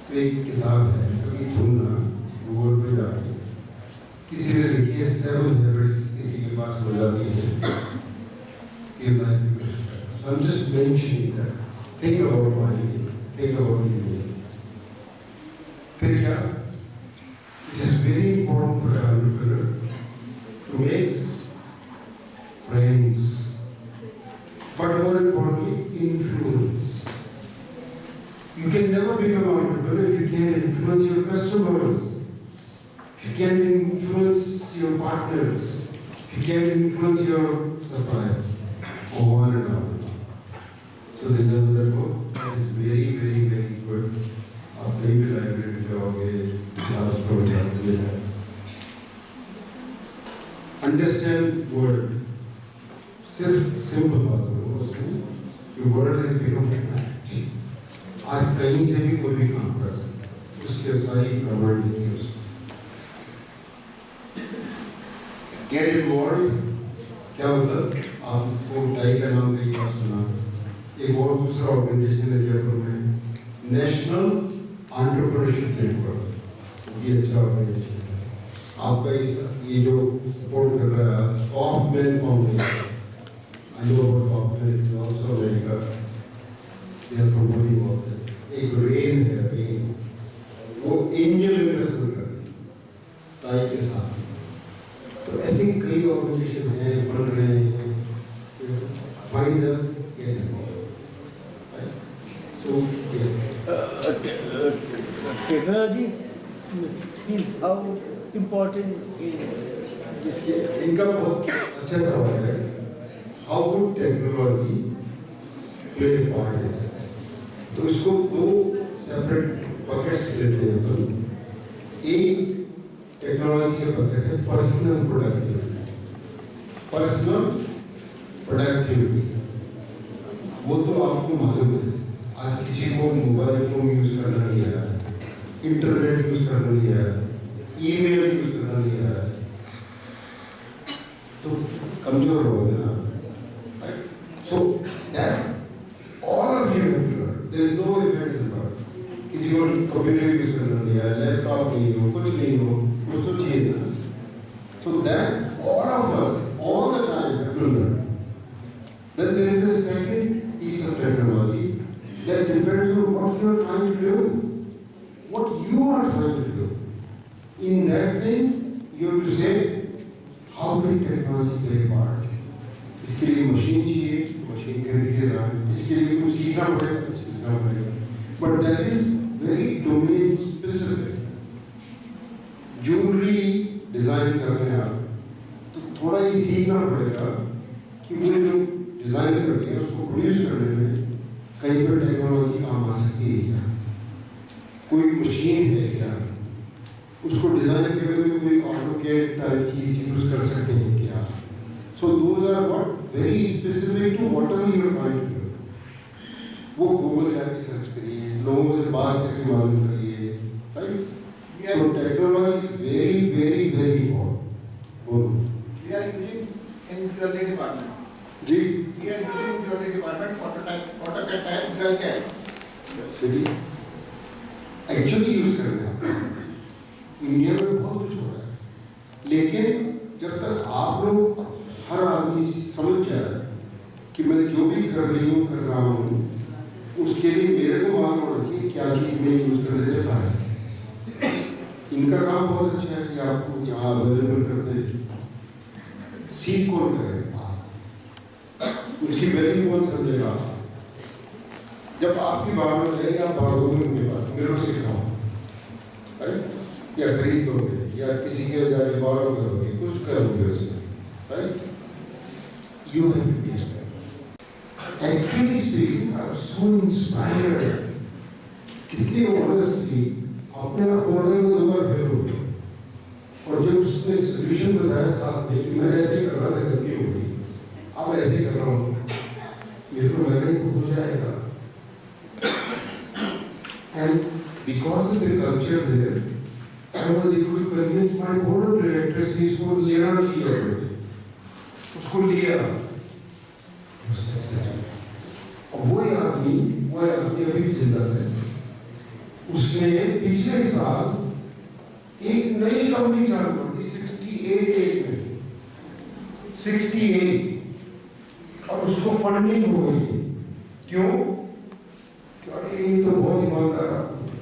तो एक किताब है, कभी ढूंढना, गूगल पे जाके, किसी ने लिखी है 7 habits, किसी के पास हो जाती है, कि life में. So I'm just mentioning that. Think about money, think about you. फिर क्या? It is very important for an entrepreneur to make friends, but more importantly, influence. You can never become an entrepreneur if you can't influence your customers, if you can't influence your partners, if you can't influence your suppliers, or on and on. So there's another book that is very, very, very good. आप कहीं भी library में जाओगे, class में जाओगे, understand word. सिर्फ simple बात करो उसमें, कि word has become a fact. आज कहीं से भी कोई भी काम कर सकता है, उसके सही प्रमाण नहीं है उसमें. Get involved, क्या मतलब? आपको टाई का नाम नहीं सुना? एक और दूसरा ऑर्गेनाइजेशन है जयपुर में, नेशनल एंटरप्रेन्योरशिप नेटवर्क. ये अच्छा ऑर्गेनाइजेशन है. आपका ये जो सपोर्ट कर रहा है Kauffman foundation, I know about Kaufman, it's also America. They are promoting all this. एक रेन है, रेन, वो एंजल इन्वेस्टमेंट करते हैं टाई के साथ. तो ऐसे कई ऑर्गेनाइजेशन हैं, बन रहे हैं. Find them, get involved. Right? So yes. Technology is how important in this. इनका बहुत अच्छा सवाल है. प्ले पार्ट है। तो इसको दो सेपरेट बकेट्स लेते हैं अपन। एक टेक्नोलॉजी का बकेट है पर्सनल प्रोडक्टिविटी। पर्सनल प्रोडक्टिविटी वो तो आपको मालूम है, आज किसी को मोबाइल फोन यूज करना नहीं है, इंटरनेट यूज करना नहीं है, ईमेल यूज करना नहीं है, तो कमजोर हो गया ना। So that all of you have to learn. There is no effects in that. किसी को कंप्यूटर यूज करना नहीं है, लैपटॉप नहीं हो, कुछ नहीं हो, कुछ तो चाहिए ना। So that all of us all the time have to learn. Then there is a second piece of technology that depends on what you are trying to do, what you are trying to do. In that thing, you have to say, how can technology play a part? इसके लिए machine चाहिए, machine खरीद के लाए, इसके लिए कुछ सीखना पड़ेगा, सीखना पड़ेगा. But that is very domain specific. Jewelry design कर रहे हैं आप, तो थोड़ा ये सीखना पड़ेगा कि वो जो डिजाइन करके उसको प्रोड्यूस करने में कहीं पर टेक्नोलॉजी काम आ सकती है क्या, कोई मशीन है क्या, उसको डिजाइन करने में कोई ऑटोकैड टाइप की यूज कर सकते हैं क्या. So those are what very specific to whatever you are trying to do. वो गूगल जाके सर्च करिए, लोगों से बात करके मालूम करिए, right. So technology is very very very important. We are using in jewelry department. जी We are using jewelry department AutoCAD type girl CAD. सही एक्चुअली यूज कर रहे हैं. इंडिया में बहुत कुछ हो रहा है, लेकिन जब तक आप लोग हर आदमी समझ जाए कि मैं जो भी कर रही हूँ कर रहा हूँ, उसके लिए मेरे को मालूम होना चाहिए क्या चीज़ में यूज करने से फायदा है. इनका काम बहुत अच्छा है कि आपको यहाँ अवेलेबल करते हैं. सीख कौन करे, उसकी वैल्यू कौन समझेगा. जब आपकी बात हो जाएगी, आप भागोगे उनके पास, मेरे को सिखाओ, राइट, या खरीद लोगे या किसी के जाके बारो करोगे, कुछ करोगे उसमें, right. You have to be actually speaking. I am so inspired. कितनी ऑनेस्टली अपने आप बोलने में दो बार फेल हो गए, और जब उसने सोल्यूशन बताया साथ में कि मैं ऐसे कर रहा था, गलती हो गई, अब ऐसे कर रहा हूँ, मेरे को लगा कि हो जाएगा. And because of the culture there, I was able to convince my board of directors कि इसको लेना चाहिए. उसको लिया, और वो आदमी अभी भी जिंदा है. उसने पिछले साल एक नई कंपनी चालू कर दी 68 एज में, 68, और उसको फंडिंग हो गई. क्यों? क्योंकि ये तो बहुत ईमानदार आदमी है,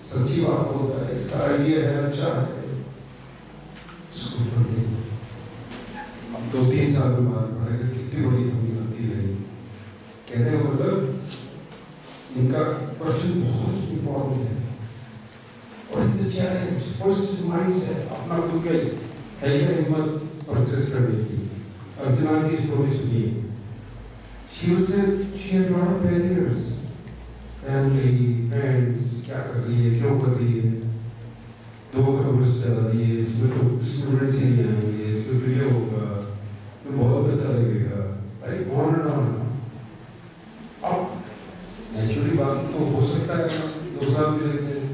सच्ची बात बोलता है, इसका आइडिया है, अच्छा है, उसको फंडिंग. अब 2-3 साल में मालूम पड़ेगा कितनी बड़ी कंपनी बनती रही. कहने का मतलब इनका क्वेश्चन बहुत इंपॉर्टेंट है. What is the challenge? What's the mindset? अपना खुद का है क्या हिम्मत परसिस्ट करने की. अर्चना की स्टोरी सुनिए. She would say she had a lot of barriers. Family, friends, क्या कर रही है, क्यों कर रही है, 2 खबरें चला रही है, इसमें तो स्टूडेंट्स ही नहीं आएंगे, इसमें तो ये होगा, इसमें बहुत पैसा लगेगा, राइट, ऑन एंड ऑन. अब नेचुरली बात तो हो सकता है 2 साल भी लेते हैं,